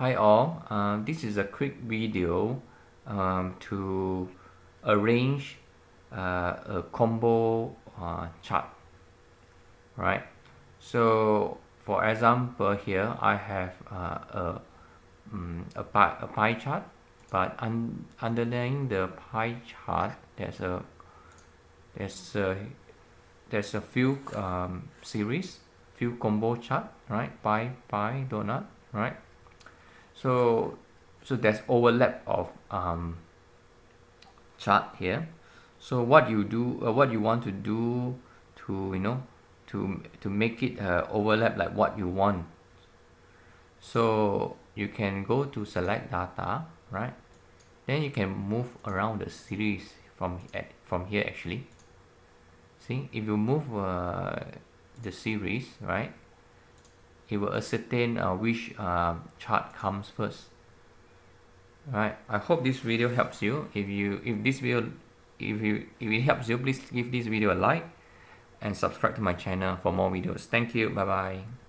Hi all, this is a quick video to arrange a combo chart, right? So for example here I have a pie chart, but underlying the pie chart there's a there's a few series, few combo chart, right? Pie donut, right? So there's overlap of chart here. So what you do, what you want to do to to make it overlap like what you want. So you can go to select data, right? Then you can move around the series from here actually. See, if you move the series, right, it will ascertain which chart comes first. Right, I hope this video helps you. If it helps you, please give this video a like and subscribe to my channel for more videos. Thank you. Bye bye.